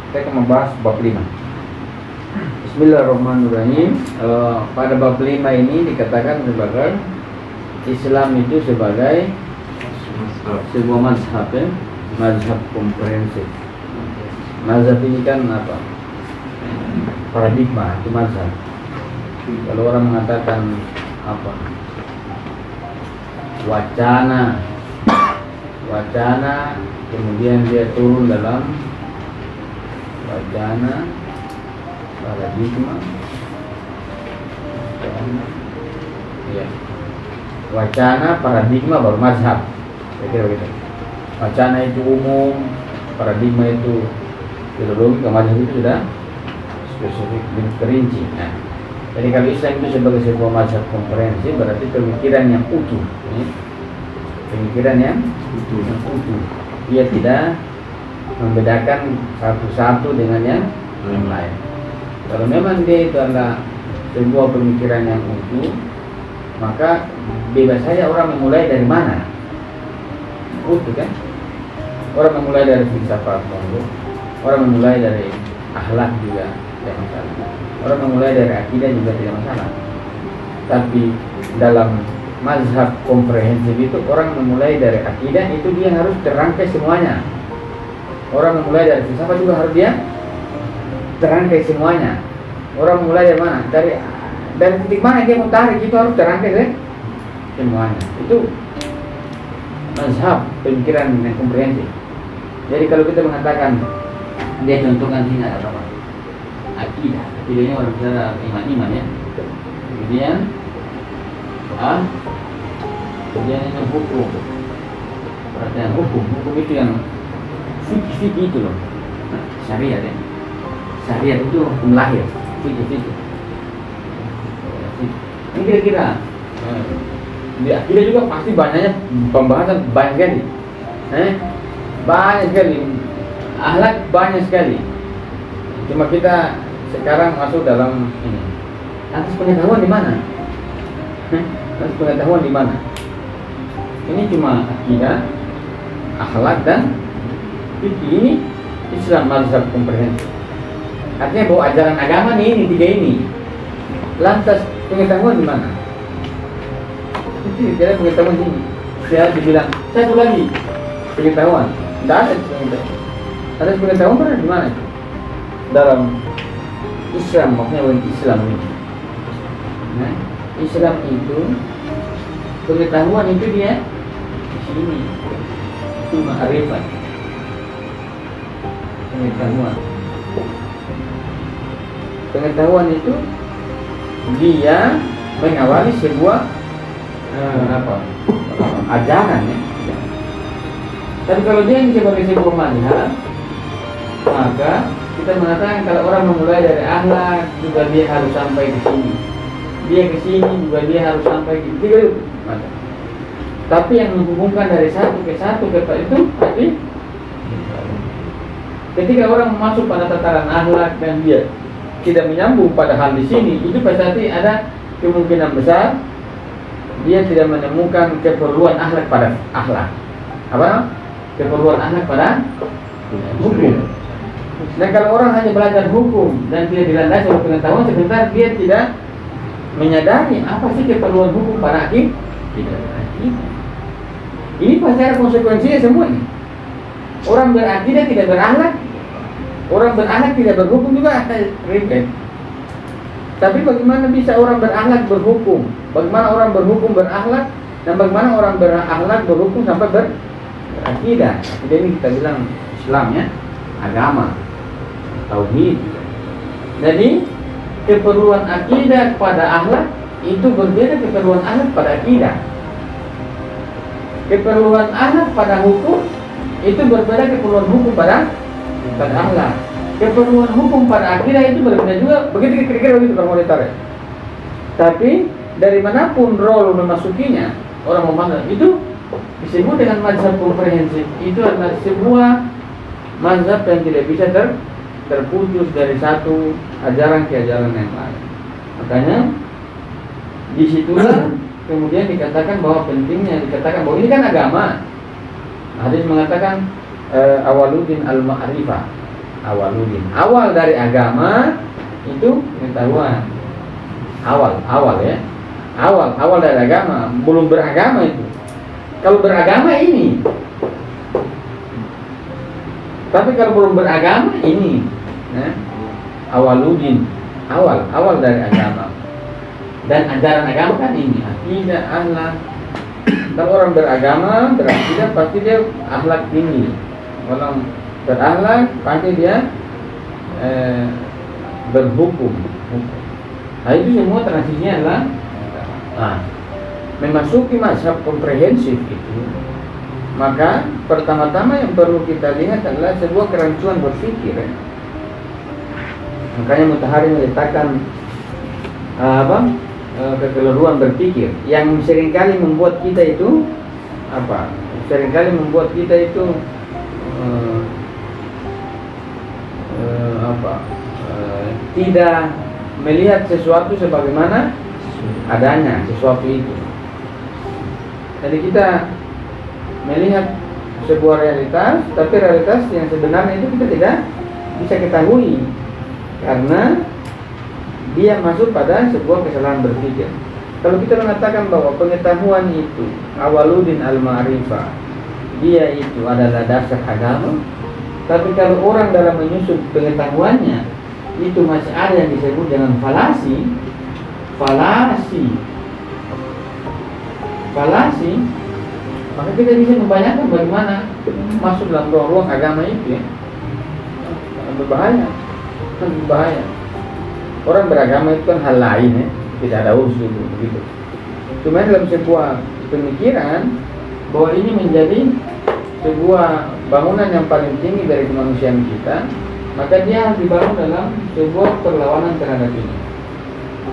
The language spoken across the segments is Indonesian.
Kita akan membahas bab 5. Bismillahirrahmanirrahim. Pada bab 5 ini dikatakan sebagai Islam itu sebagai sebuah mazhab, ya? Mazhab komprehensif. Mazhab ini kan apa? Paradigma, itu mazhab. Kalau orang mengatakan apa? Wacana, kemudian dia turun dalam wacana, paradigma, wacana, paradigma baru mazhab. Kira-kira begitu. Wacana itu umum, paradigma itu ideologi, mazhab itu sudah spesifik, perinci. Nah, jadi kalau Islam itu sebagai sebuah mazhab komprehensif berarti pemikiran yang utuh, pemikiran yang utuh. Dia tidak membedakan satu-satu dengan yang lain. Kalau memang dia itu adalah sebuah pemikiran yang utuh, maka bebas saja orang memulai dari mana. Utuh kan? Orang memulai dari filsafat, orang memulai dari akhlak juga tidak masalah. Orang memulai dari akidah juga tidak masalah. Tapi dalam mazhab komprehensif itu orang memulai dari akidah itu dia harus terangkai semuanya. Orang memulai dari filsafat juga harus dia terangkai semuanya. Orang mulai dari mana? Dari titik mana dia mau tarik itu harus terangkai semuanya. Itu mazhab pemikiran yang komprehensif. Jadi kalau kita mengatakan dia contohkan sini ada apa? Akidah. Akidahnya orang bicara iman ya. Kemudian ini hukum. Perhatian hukum itu yang fikih itu loh. Syariat ya. Syariat itu hukum lahir. Fikih. Ini kira-kira di akidah juga pasti banyaknya pembahasan banyak sekali. Banyak sekali. Akhlak banyak sekali. Cuma kita sekarang masuk dalam ini. Lantas pengetahuan di mana? Ini cuma akidah, akhlak dan fikih. Ini Islam mazhab komprehensif. Artinya bahwa ajaran agama ini tiga ini. Lantas pengetahuan di mana? Itu tidak pengetahuan ini. Saya dibilang satu lagi pengetahuan. Tidak ada pengetahuan. Ada pengetahuan berada di mana? Dalam Islam, maknanya Islam ini. Nah, Islam itu pengetahuan itu dia di sini. Itu ma'rifat. Pengetahuan itu dia mengawali sebuah ajaran ya. Tapi kalau dia sebagai sebuah mazhab, maka kita mengatakan kalau orang memulai dari akhlak juga dia harus sampai ke sini. Dia ke sini juga dia harus sampai ke sini. Tapi yang menghubungkan dari satu ke itu tadi ketika orang masuk pada tataran akhlak dan dia tidak menyambung pada hal di sini, itu pasti ada kemungkinan besar dia tidak menemukan keperluan akhlak pada akhlak. Apa? Keperluan akhlak pada hukum. Dan kalau orang hanya belajar hukum dan tidak dilandasi oleh pengetahuan, sebentar dia tidak menyadari apa sih keperluan hukum pada hakim. Ini pasti ada konsekuensinya semua ini. Orang berakidah tidak berakhlak, orang berakhlak tidak berhukum juga ribet. Tapi bagaimana bisa orang berakhlak berhukum? Bagaimana orang berhukum berakhlak? Dan bagaimana orang berakhlak berhukum sampai berakidah? Jadi ini kita bilang Islam ya, agama, tauhid. Jadi keperluan akidah pada akhlak itu berbeda keperluan akhlak pada akidah. Keperluan akhlak pada hukum itu berbeda keperluan hukum pada akhlak. Keperluan hukum pada akidah itu berbeda juga. Begitu kira-kira begitu kalau monitor ya. Tapi dari manapun role memasukinya, orang memandang itu disebut dengan mazhab komprehensif. Itu adalah sebuah mazhab yang tidak bisa terputus dari satu ajaran ke ajaran yang lain. Makanya disitulah kemudian dikatakan bahwa pentingnya dikatakan bahwa ini kan agama. Hadis mengatakan awaluddin al-ma'rifah. awaludin. Awal dari agama itu pengetahuan. Awal ya. Awal dari agama, belum beragama itu. Kalau beragama ini. Tapi kalau belum beragama ini, ya, awaludin, awal dari agama. Dan ajaran agama kan ini, akidah, akhlak. Kalau orang beragama, berakidah, pasti dia akhlak tinggi. Kalau berakhlak, pasti dia berhukum. Nah itu semua transisinya adalah memasuki mazhab komprehensif itu. Maka pertama-tama yang perlu kita lihat adalah sebuah kerancuan berpikir. Makanya Mutahari meletakkan kekeliruan berpikir yang seringkali membuat kita itu tidak melihat sesuatu sebagaimana adanya sesuatu itu. Jadi kita melihat sebuah realitas, tapi realitas yang sebenarnya itu kita tidak bisa ketahui karena dia masuk pada sebuah kesalahan berpikir. Kalau kita mengatakan bahwa pengetahuan itu awaludin al-ma'rifah, dia itu adalah dasar agama, tapi kalau orang dalam menyusun pengetahuannya itu masih ada yang disebut dengan falasi, maka kita bisa membayangkan bagaimana masuk dalam ruang agama itu ya. Berbahaya. Orang beragama itu kan hal lain ya, tidak ada urusan itu begitu. Cuma dalam sebuah pemikiran bahwa ini menjadi sebuah bangunan yang paling tinggi dari kemanusiaan kita, maka dia harus dibangun dalam sebuah perlawanan terhadap ini.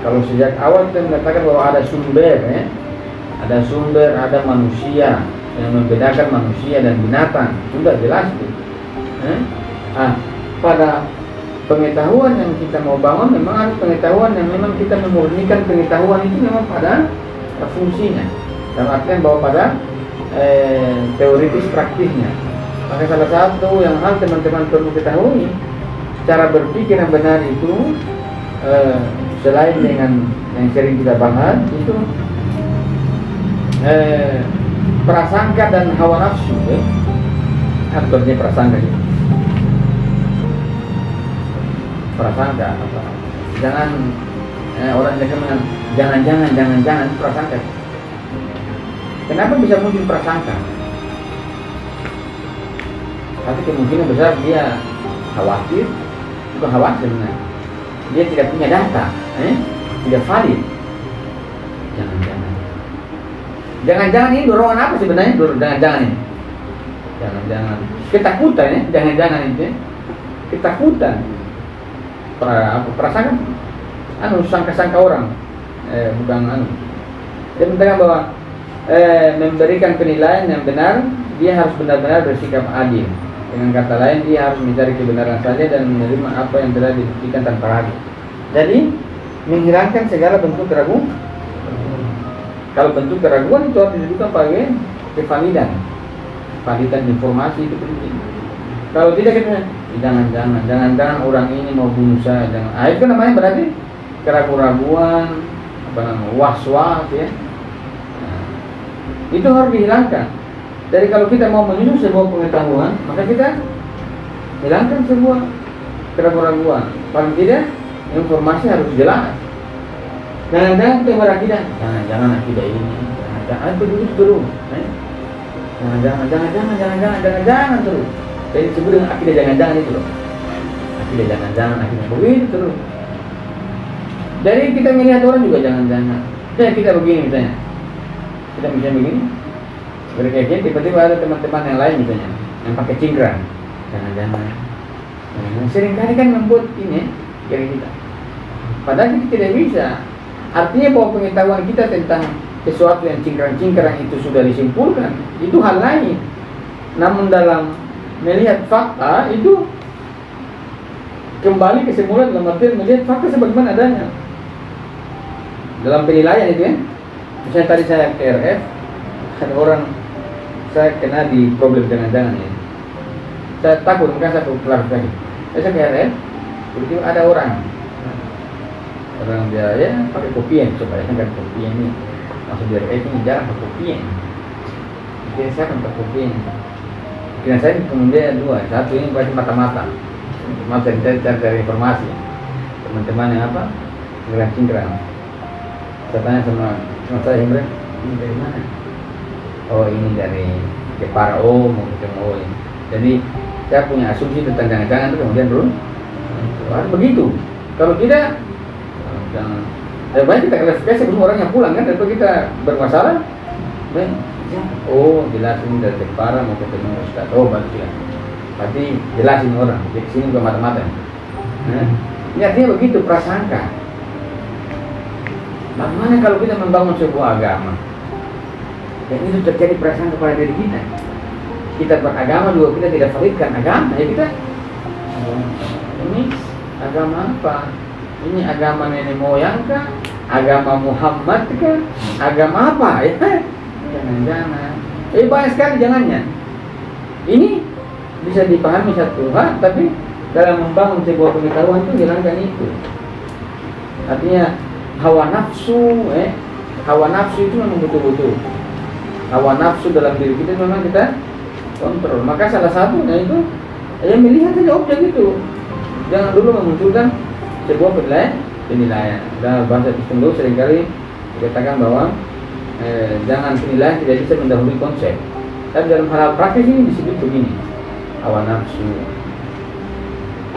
Kalau sejak awal kita mengatakan bahwa ada sumber ya, ada manusia yang membedakan manusia dan binatang, sudah jelas itu. Pada pengetahuan yang kita mau bangun memang harus pengetahuan yang memang kita memurnikan pengetahuan itu memang pada fungsinya, dalam artian bahwa pada teoritis praktisnya. Maka salah satu yang hal teman-teman perlu ketahui, cara berpikir yang benar itu selain dengan yang sering kita bahas itu prasangka dan hawa nafsu ya. Artinya prasangka itu. Prasangka apa? Jangan orang jangan prasangka. Kenapa bisa muncul prasangka? Tapi kemungkinan besar dia khawatir, bukan khawatir sebenarnya. Dia tidak punya data, tidak valid. Jangan-jangan ini dorongan apa sebenarnya? Jangan-jangan ini. Jangan-jangan ketakutan ya, jangan-jangan itu ya. Ketakutan. Perasaan sangka-sangka orang. Bukan dia mengatakan bahwa memberikan penilaian yang benar, dia harus benar-benar bersikap adil. Dengan kata lain, dia harus mencari kebenaran saja dan menerima apa yang telah dibuktikan tanpa ragu. Jadi menghilangkan segala bentuk keraguan. Kalau bentuk keraguan itu harus didudukan pakai kevalidan. Validan informasi itu penting. Kalau tidak kita jangan-jangan orang ini mau bunuh saya. Itu namanya berarti keraguan-keraguan, was-was ya. Itu harus dihilangkan. Jadi kalau kita mau menyusun sebuah pengetahuan, maka kita hilangkan sebuah keraguan-keraguan. Paling tidak informasi harus jelas. Jangan-jangan kita berakidah, jangan akidah ini, jangan terus. Jangan terus. Jadi disebut dengan akidah jangan-jangan itu loh. Akidah jangan-jangan, akidah begitu terus. Jadi kita melihat orang juga jangan-jangan. Jadi kita begini misalnya. Kita misalnya begini. Berkaitan tiba-tiba ada teman-teman yang lain misalnya yang pakai cingkrang. Jangan-jangan. Seringkali kan membuat ini kira kita. Padahal kita tidak bisa. Artinya bahwa pengetahuan kita tentang sesuatu yang cingkrang-cingkrang itu sudah disimpulkan, itu hal lain. Namun dalam melihat fakta itu kembali ke semula dalam artian melihat fakta sebagaimana adanya. Dalam penilaian itu ya. Misalnya tadi saya ke RF, ada orang saya kena di problem jangan-jangan ya. Saya takut, maka saya klarifikasi. Biasa kayak RF, begitu ada orang dia ya pakai kopian, coba ya kan kopian ini maksud dari RF ini jarang pakai kopian. Jadi saya kan pakai kopian. Kira saya kemudian dua, satu ini pasti mata-mata cari informasi teman-teman yang apa cingkrang. Saya tanya sama saya Imran, ini dari mana? Oh ini dari Jepara, oh mau ketemu ini. Jadi saya punya asumsi tentang jangan-jangan itu kemudian belum harus begitu. Kalau tidak jangan. Baik kita klasifikasi sebelum orangnya pulang kan, daripada kita bermasalah. Oh jelasin dari Jepara mau ketemu Ustaz. Oh berarti ya. Berarti jelasin orang. Jadi sini bukan mata-mata. Ini artinya begitu prasangka. Bagaimana kalau kita membangun sebuah agama dan itu terjadi prasangka pada diri kita? Kita beragama juga kita tidak validkan agama, ya kita ini agama apa? Ini agama nenek moyang kah? Agama Muhammad kah? Agama apa? Ya jangan-jangan. Banyak sekali jangannya. Ini bisa dipahami satu hal, tapi dalam membangun sebuah pengetahuan itu hilangkan itu. Artinya hawa nafsu itu memang betul-betul hawa nafsu dalam diri kita memang kita kontrol. Maka salah satunya itu melihat saja objek itu, jangan dulu memunculkan sebuah penilaian. Dalam bahasa Islam seringkali dikatakan bahwa jangan penilaian tidak bisa mendahului konsep. Tapi dalam hal praktis ini disebut begini, hawa nafsu,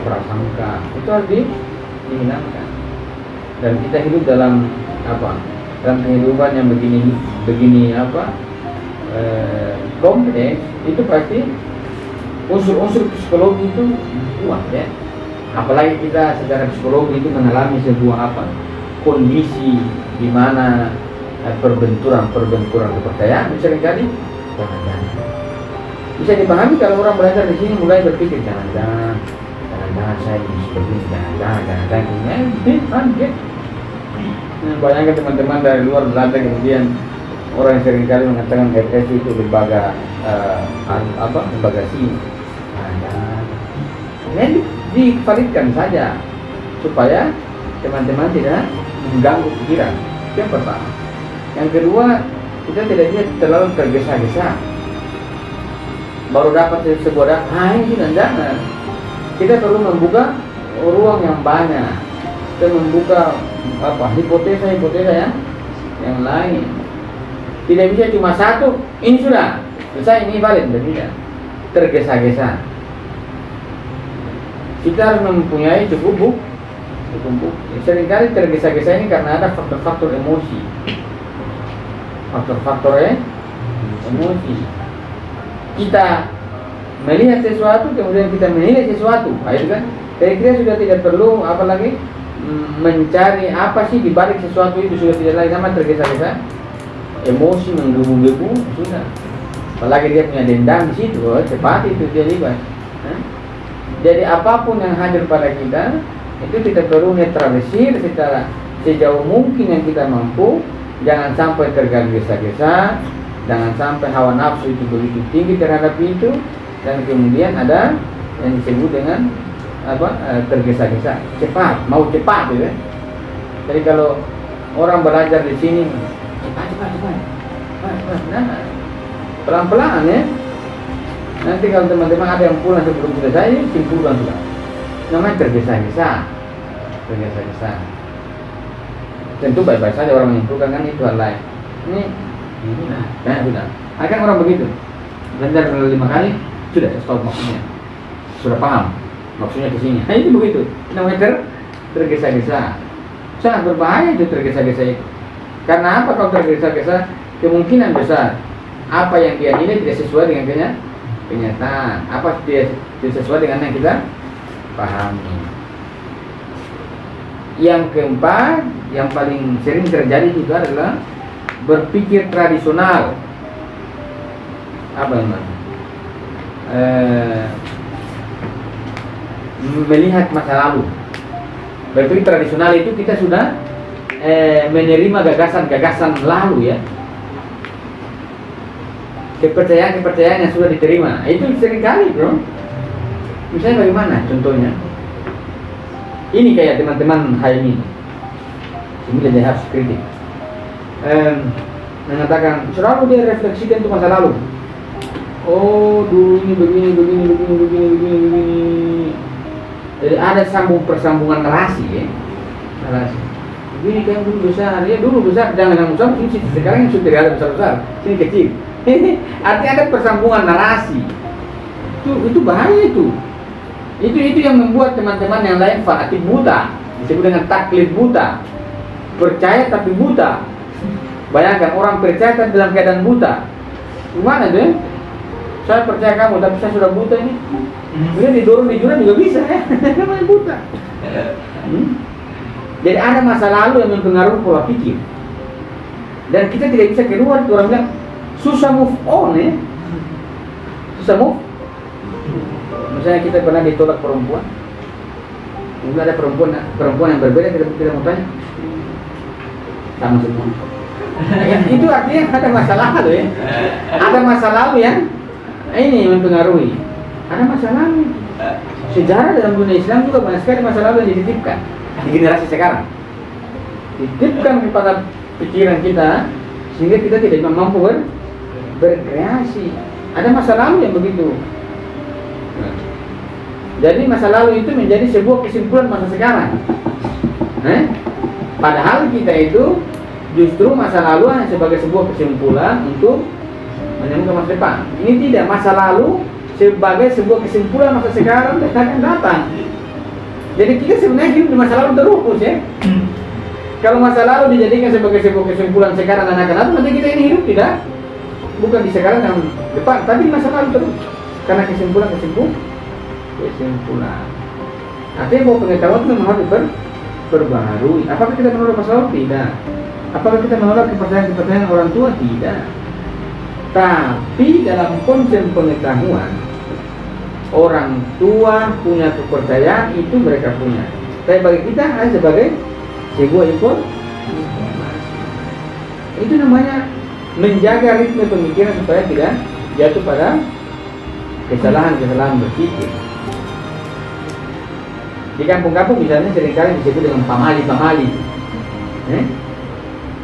prasangka itu harus dihilangkan. Dan kita hidup dalam apa? Dalam kehidupan yang begini kompleks, itu pasti unsur-unsur psikologi itu kuat ya. Apalagi kita secara psikologi itu mengalami sebuah kondisi di mana perbenturan kepercayaan seringkali bisa dipahami kalau orang belajar di sini mulai berpikir jangan-jangan saya ini seperti ini, jangan-jangan ini. Bayangkan teman-teman dari luar Belanda kemudian orang yang seringkali mengatakan RS itu lembaga lembaga sini. Ini divalidkan saja supaya teman-teman tidak mengganggu pikiran. Itu yang pertama. Yang kedua, kita tidak bisa terlalu tergesa-gesa. Baru dapat sebuah data, ini jangan. Kita perlu membuka ruang yang banyak. Kita membuka hipotesa yang lain. Tidak bisa cuma satu, ini sudah selesai, ini valid, tidak. Tergesa-gesa. Kita harus mempunyai cukup bukti. Seringkali tergesa-gesa ini karena ada faktor-faktor emosi. Emosi. Kita melihat sesuatu, kemudian kita menilai sesuatu, itu kan? Jadi kita sudah tidak perlu apalagi mencari apa sih di balik sesuatu itu, sudah tidak lagi sama tergesa-gesa, emosi menggebu-gebu sudah. Apalagi dia punya dendam di situ, cepat itu dia libat. Jadi apapun yang hadir pada kita itu kita perlu netralisir secara sejauh mungkin yang kita mampu. Jangan sampai tergesa-gesa, jangan sampai hawa nafsu itu begitu tinggi terhadap itu, dan kemudian ada yang disebut dengan tergesa-gesa, mau cepat gitu ya. Jadi kalau orang belajar di sini cepat, pelan-pelan ya. Nanti kalau teman-teman ada yang pulang sebelum selesai, simpulkan sudah. Namanya tergesa-gesa. Tentu baik-baik saja orang menyimpulkan, kan itu hal lain. Ini sudah. Akan orang begitu. Belajar 5 kali, sudah stop maksudnya. Sudah paham maksudnya ke sini. Itu begitu. Namanya tergesa-gesa. Sangat berbahaya itu tergesa-gesa itu. Karena apa kalau tergesa-gesa? Kemungkinan besar apa yang dia nilai tidak sesuai dengan kenyataan. Apa tidak sesuai dengan yang kita pahami. Yang keempat, yang paling sering terjadi itu adalah berpikir tradisional. Apa yang melihat masa lalu. Berpikir tradisional itu kita sudah menerima gagasan-gagasan lalu ya. Kepercayaan yang sudah diterima. Itu seringkali bro. Misalnya bagaimana contohnya? Ini kayak teman-teman Haimi, ini dia harus kritik. Mengatakan selalu dia refleksikan itu masa lalu. Oh dulu ini begini. Jadi ada persambungan narasi ya. Narasi. Begini kan dulu besar, ya dulu besar, jangan yang besar, ini sekarang yang sudah ada besar, sini kecil. Artinya ada persambungan narasi. Itu bahaya itu. Itu yang membuat teman-teman yang lain fanatik buta, disebut dengan taklid buta. Percaya tapi buta. Bayangkan orang percaya tapi dalam keadaan buta. Gimana tuh? Saya percaya kamu tapi saya sudah buta ini. Kemudian didorong di jurang juga bisa ya. Namanya buta. Jadi ada masa lalu yang mempengaruhi pola pikir. Dan kita tidak bisa keluar. Orang bilang susah move on ya. Susah move. Misalnya kita pernah ditolak perempuan. Mungkin ada perempuan yang berbeda, kita mau tanya sama semua. Itu artinya ada masa lalu ya. Ada masa lalu yang ini mempengaruhi. Ada masa lalu. Sejarah dalam dunia Islam juga banyak sekali masa lalu yang dititipkan di generasi sekarang. Dititipkan kepada pikiran kita sehingga kita tidak mampu berkreasi. Ada masa lalu yang begitu. Jadi masa lalu itu menjadi sebuah kesimpulan masa sekarang. Padahal kita itu justru masa lalu hanya sebagai sebuah kesimpulan untuk menemukan masa depan. Ini tidak, masa lalu sebagai sebuah kesimpulan masa sekarang dan akan datang. Jadi kita sebenarnya hidup di masa lalu terus ya. Kalau masa lalu dijadikan sebagai sebuah kesimpulan sekarang dan akan datang, nanti kita ini hidup tidak bukan di sekarang dan depan, tapi di masa lalu terus. Karena kesimpulan. Artinya bahwa pengetahuan itu memang harus berbaharui. Apakah kita menolak masa lalu? Tidak. Apakah kita menolak kepercayaan orang tua? Tidak. Tapi dalam konsep pengetahuan, orang tua punya kepercayaan, itu mereka punya. Tapi bagi kita hanya sebagai sebuah informasi. Itu namanya menjaga ritme pemikiran supaya tidak jatuh pada kesalahan berpikir. Di kampung-kampung misalnya seringkali disebut dengan pamali.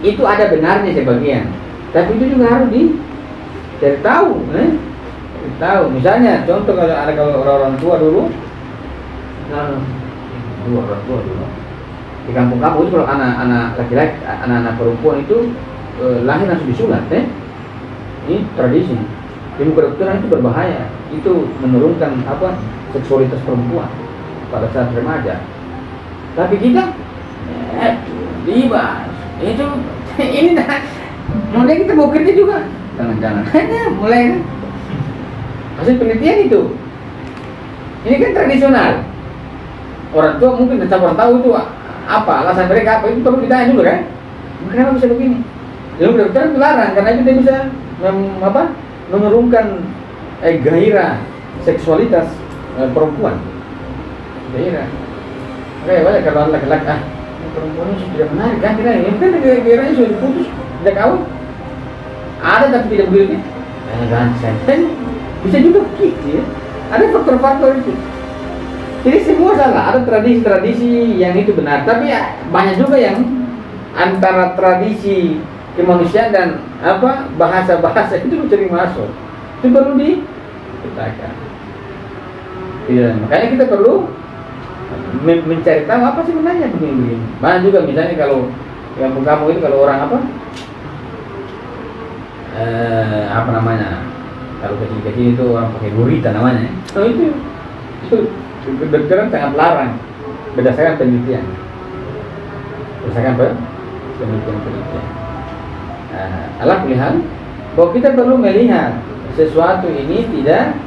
Itu ada benarnya sebagian, tapi itu juga harus dicari tahu. Misalnya contoh kalau orang tua dulu, di kampung-kampung itu kalau anak laki-laki, anak perempuan itu lahir langsung disunat. Ini tradisi. Ilmu kedokteran itu berbahaya. Itu menurunkan seksualitas perempuan pada saat remaja. Tapi kita bebas. Itu ini mulai kita mau kerja juga. Jangan mulai hasil penelitian itu. Ini kan tradisional. Orang tua mungkin tetap orang tahu itu apa alasan mereka, apa itu perlu ditanya dulu kan. Kenapa bisa begini? Ilmu kedokteran itu larang karena itu dia bisa menurunkan gairah seksualitas perempuan. Gairah. Oke, kalau laki-laki perempuan itu tidak menarik kan, gairahnya sudah diputus sejak awal. Ada tapi tidak begitu. Bisa juga gitu ya. Ada faktor-faktor itu. Jadi semua salah. Ada tradisi-tradisi yang itu benar, tapi banyak juga yang antara tradisi kemanusiaan dan bahasa-bahasa itu mencari masuk. Itu perlu dipetakan. Ya, makanya kita perlu mencari tahu apa sebenarnya begini. Banyak juga misalnya kalau kampung-kampung itu kalau orang kalau kecil-kecil itu orang pakai gurita namanya. Itu kedokteran sangat larang berdasarkan penelitian. Penelitian. Alat pilihan bahwa kita perlu melihat sesuatu ini tidak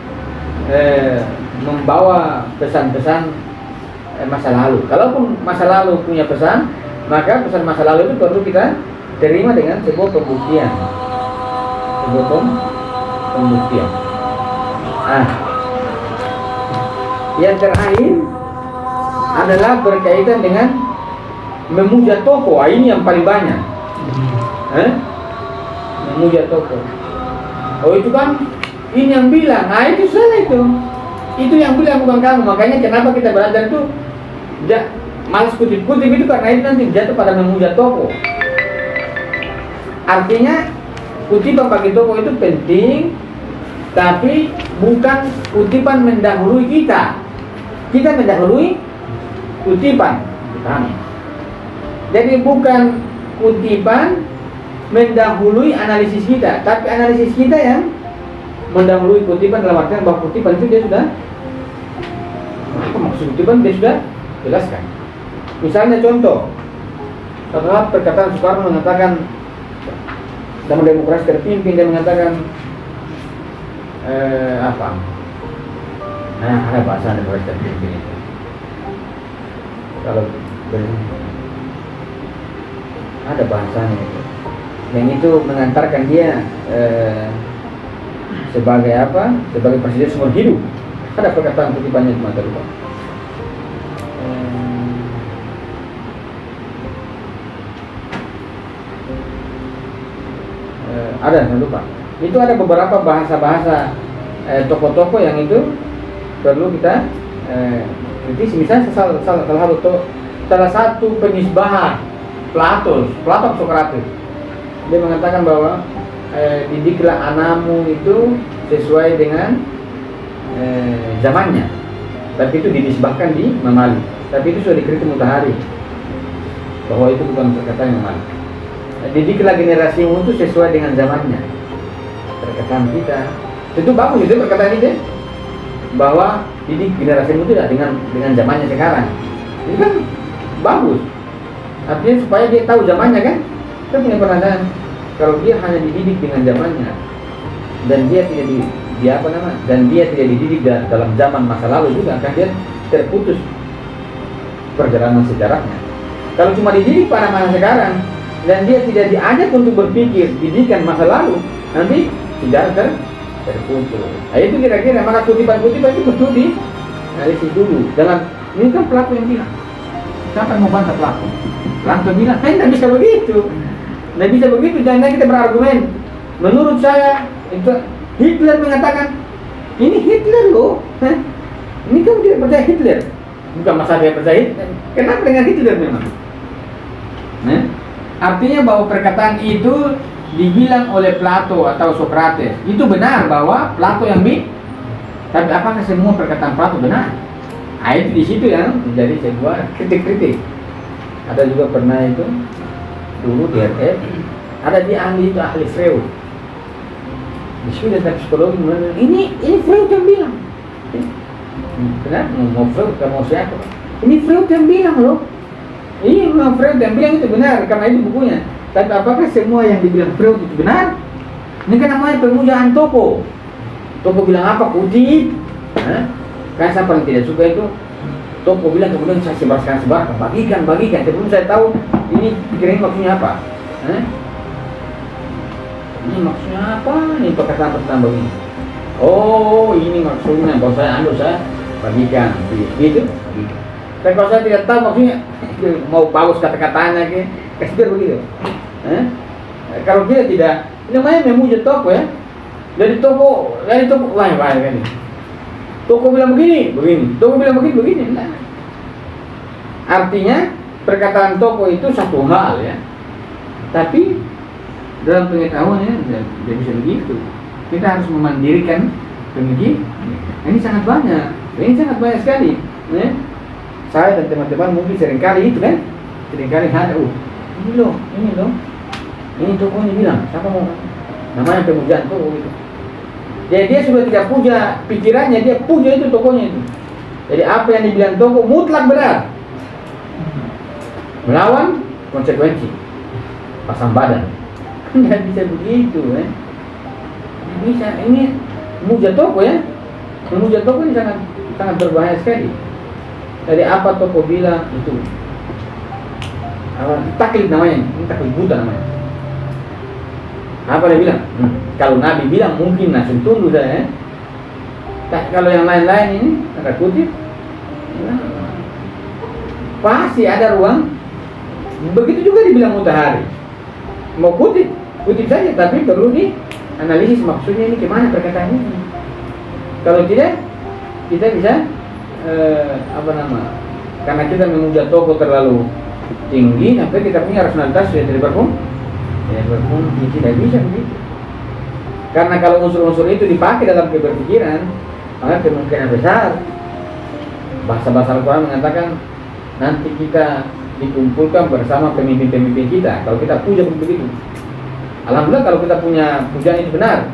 membawa pesan-pesan masa lalu. Kalaupun masa lalu punya pesan, maka pesan masa lalu itu perlu kita terima dengan sebuah pembuktian. Yang terakhir adalah berkaitan dengan memuja tokoh. Ini yang paling banyak. Memuja tokoh. Oh itu kan ini yang bilang. Itu salah itu. Itu yang bilang bukan kamu. Makanya kenapa kita belajar itu malas kutip-kutip itu karena itu nanti jatuh pada memuja toko. Artinya kutipan bagi toko itu penting, tapi bukan kutipan mendahului kita. Kita mendahului kutipan. Jadi bukan kutipan mendahului analisis kita, tapi analisis kita yang mendahului kutipan, dalam artian bahwa kutipan itu dia sudah apa maksud kutipan dia sudah jelaskan. Misalnya contoh, setelah perkataan Soekarno mengatakan dalam demokrasi terpimpin, dia mengatakan apa? Nah, ada bahasa demokrasi terpimpin itu. Kalau ada bahasanya itu, yang itu mengantarkan dia sebagai apa? Sebagai presiden seumur hidup. Ada perkataan kutipannya cuma terlupa. Ada, saya lupa. Itu ada beberapa bahasa-bahasa tokoh-tokoh yang itu perlu kita kritisi. Misalnya salah satu penisbahan Plato Sokrates, dia mengatakan bahwa didiklah anakmu itu sesuai dengan zamannya, tapi itu dinisbahkan di Mamali, tapi itu sudah dikritik Mutahari bahwa itu bukan perkataan yang Mamali. Didiklah generasimu itu sesuai dengan zamannya. Perkataan kita itu bagus, itu perkataan itu bahwa didik generasimu itu tidak dengan zamannya sekarang. Itu kan bagus. Artinya supaya dia tahu zamannya kan. Kita punya perasaan kalau dia hanya dididik dengan zamannya dan dia tidak dan dia tidak dididik dalam zaman masa lalu juga, kan dia terputus perjalanan sejarahnya. Kalau cuma dididik pada masa sekarang dan dia tidak diajak untuk berpikir didikan masa lalu, nanti sejarah terputus. Nah, itu kira-kira maka kutipan-kutipan itu betul dianalisis dulu. Ini kan pelaku yang bilang. Siapa yang mau bantah pelaku? Pelaku bilang, tidak bisa begitu. Tidak bisa begitu, jangan kita berargumen. Menurut saya, itu Hitler mengatakan, ini Hitler loh. Ini kamu tidak percaya Hitler? Bukan masalah dia percaya Hitler. Kenapa dengan Hitler memang? Artinya bahwa perkataan itu dibilang oleh Plato atau Sokrates itu benar bahwa Plato yang tapi apakah semua perkataan Plato benar? Nah, itu di situ yang menjadi sebuah kritik-kritik. Ada juga pernah itu dulu di RF ada di ahli Freud. Di sini tentang psikologi ini Freud yang bilang. Benar? Mau Freud mau siapa? Ini Freud yang bilang loh. Ini memang Freud yang bilang itu benar, karena itu bukunya. Tapi apakah semua yang dibilang Freud itu benar? Ini kan namanya pemujaan Toko. Toko bilang apa? Kutip. Kan saya paling tidak suka itu. Toko bilang kemudian saya sebarkan, bagikan. Sebelum saya tahu ini pikirannya maksudnya apa. Ini maksudnya apa? Ini perkataan begini. Oh, ini maksudnya. Kalau saya bagikan. Gitu. Tapi kalau saya tidak tahu maksudnya, mau bagus kata-katanya, kasih biar begitu. Kalau dia tidak, ini namanya memuja toko ya. Dari toko, wah kan. Toko bilang begini, toko bilang begini. Nah. Artinya perkataan toko itu satu hal ya. Tapi dalam pengetahuan ya, tidak bisa begitu. Kita harus memandirikan pemikiran. Ini sangat banyak sekali. Ya. Saya dan teman-teman mungkin seringkali itu kan, ada ini loh, ini tokohnya bilang, siapa mau namanya pemujaan toko gitu. Jadi dia sudah tidak puja pikirannya, dia puja itu tokohnya itu. Jadi apa yang dibilang toko mutlak benar, melawan konsekuensi, pasang badan. Nggak bisa begitu bisa. Ini memuja toko ya, memuja toko ini sangat berbahaya sekali. Dari apa toko bilang itu taklid namanya, ini taklid buta namanya. Apa dia bilang? Kalau Nabi bilang mungkin langsung tunduk saya. Kalau yang lain-lain ini ada kutip, pasti ada ruang. Begitu juga dibilang Mutahari. Mau kutip saja, tapi perlu dianalisis maksudnya ini gimana perkataannya. Kalau tidak, kita bisa karena kita memuja toko terlalu tinggi sampai kita punya rasionalitas sudah tidak berfungsi, tidak bisa begitu. Karena kalau unsur-unsur itu dipakai dalam keberpikiran, maka kemungkinan besar bahasa-bahasa Al-Quran mengatakan nanti kita dikumpulkan bersama pemimpin-pemimpin kita kalau kita puja begitu. Alhamdulillah kalau kita punya pujaan itu benar.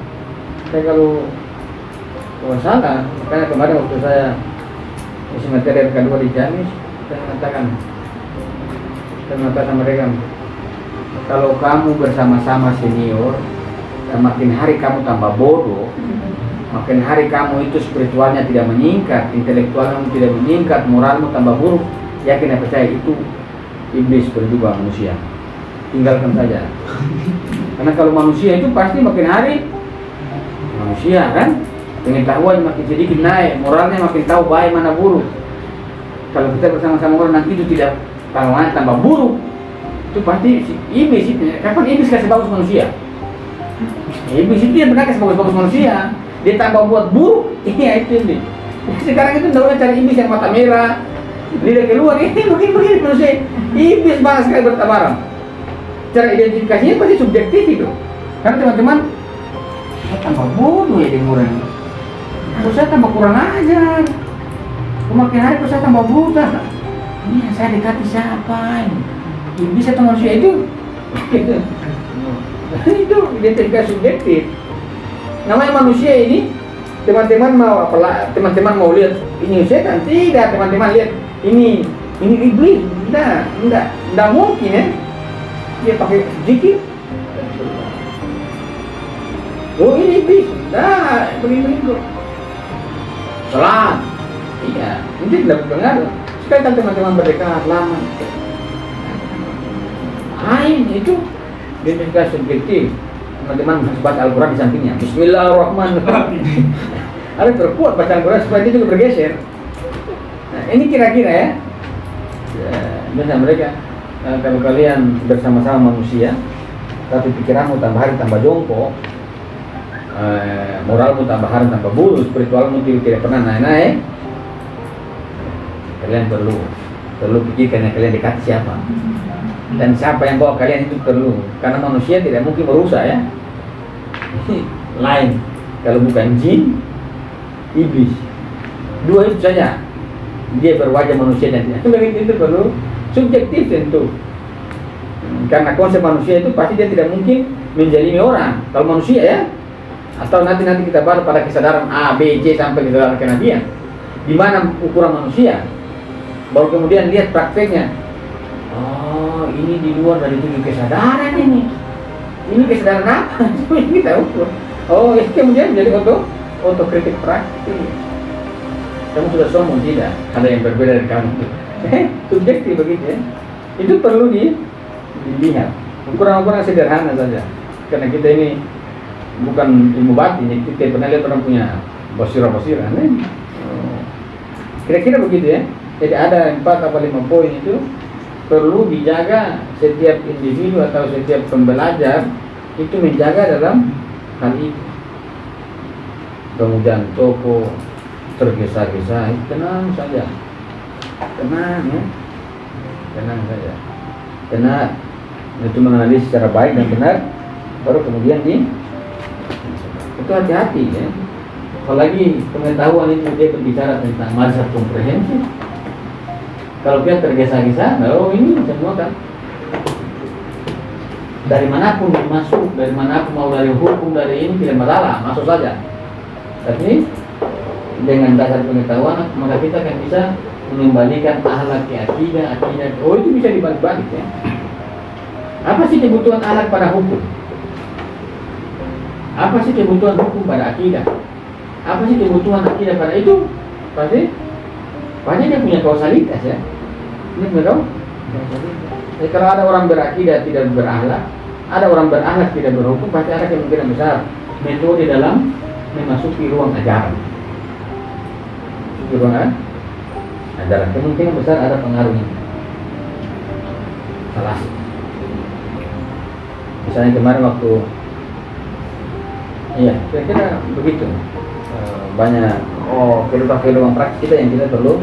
Tapi kalau salah, makanya kemarin waktu saya isi materi kedua di Jamis, saya mengatakan mereka, kalau kamu bersama-sama senior, dan makin hari kamu tambah bodoh, makin hari kamu itu spiritualnya tidak meningkat, intelektualmu tidak meningkat, moralmu tambah buruk, yakin percaya itu iblis berjubah manusia. Tinggalkan saja. Karena kalau manusia itu pasti makin hari manusia kan, pengetahuan makin sedikit naik, moralnya makin tahu baik mana buruk. Kalau kita bersama-sama orang nanti itu tidak tambah buruk, itu pasti si iblis itu. Kapan iblis kasih bagus manusia? Iblis itu yang pernah kasih bagus manusia, dia tambah buat buruk. Iya itu iblis. Sekarang itu tidak cari iblis yang mata merah, lidah keluar, ini begini manusia. Iblis banget sekali bertabaran. Cara identifikasinya pasti subjektif itu. Karena teman-teman, saya tambah bodoh ya dengan orang. Saya tambah kurang ajar. Makin hari saya tambah buta. Ini saya dekati siapa? Iblis atau manusia itu? Itu identifikasi subjektif. Namanya manusia ini, teman-teman mau apalah? Teman-teman mau lihat ini setan? Tidak, teman-teman lihat ini iblis. Tidak mungkin ya. Dia pakai zikir. Oh ini iblis. Nah, begini kok. Salat. Iya, ini tidak berpengaruh. Sekarang teman-teman berdekat lama. Itu identifikasi subjektif. Teman-teman harus baca Al-Quran di sampingnya. Bismillahirrahmanirrahim. Harus berkuat baca Al-Quran supaya itu juga bergeser. Nah, ini kira-kira ya. Biasa mereka. Kalau kalian bersama-sama manusia, tapi pikiranmu tambah hari tambah jongkok, moralmu tambah hari tambah buruk, spiritualmu tidak pernah naik-naik, kalian perlu pikirkan kalian dekat siapa dan siapa yang bawa kalian itu perlu, karena manusia tidak mungkin merusak ya. Lain kalau bukan jin, iblis, dua itu saja dia berwajah manusia dan tidak. Itu perlu subjektif tentu, karena konsep manusia itu pasti dia tidak mungkin menjalimi orang kalau manusia ya, atau nanti kita bahas pada kesadaran A, B, C sampai kesadaran kenabian di mana ukuran manusia, baru kemudian lihat prakteknya. Oh ini di luar dari 7 kesadaran ini kesadaran apa? Ini kita ukur. Oh ini kemudian menjadi otokritik praktik. Kamu sudah sombong tidak? Ada yang berbeda dari kamu. Subjektif begitu ya. Itu perlu dilihat. Ukuran-ukuran sederhana saja. Karena kita ini bukan ilmu batin, kita pernah lihat orang punya basirah-basirah. Kira-kira begitu ya. Jadi ada 4 atau 5 poin itu perlu dijaga. Setiap individu atau setiap pembelajar itu menjaga dalam hal itu. Kemudian toko tergesa-gesa, tenang saja. Tenang ya, tenang saja. Tenang, itu menganalisis secara baik dan benar, baru kemudian itu hati-hati ya. Apalagi pengetahuan itu dia berbicara tentang mazhab komprehensif. Kalau dia tergesa-gesa, oh ini semua kan dari manapun masuk, dari manapun mau dari hukum dari ini tidak masalah, masuk saja. Tapi dengan dasar pengetahuan maka kita akan bisa mengembalikan akhlak ke akidah. Oh itu bisa dibalik-balik ya. Apa sih kebutuhan akhlak pada hukum? Apa sih kebutuhan hukum pada akidah? Apa sih kebutuhan akidah pada itu? Pasti dia punya kausalitas ya. Ini benar. Jadi kalau ada orang berakidah tidak berakhlak, ada orang berakhlak tidak berhukum, pasti ada kemungkinan besar metode dalam memasuki ruang ajaran. Adalah kemungkinan besar ada pengaruhnya. Salah. Misalnya kemarin waktu, iya, kira-kira begitu. Banyak kehidupan praktis kita yang kita perlu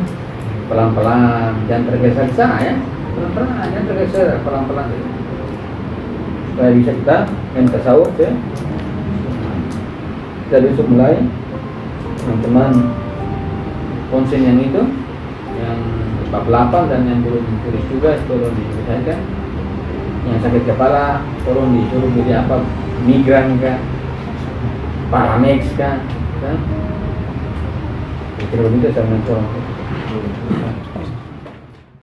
pelan-pelan, jangan tergesa di sana ya, pelan-pelan, jangan tergesa, pelan-pelan supaya bisa kita main tasawuf ya. Kita besok mulai, teman-teman konsen yang itu, yang bab 8 dan yang belum tulis juga tolong diselesaikan. Yang sakit kepala tolong disuruh jadi apa, migran kah, paramex kah, kan? Kira begitu saya mencoba.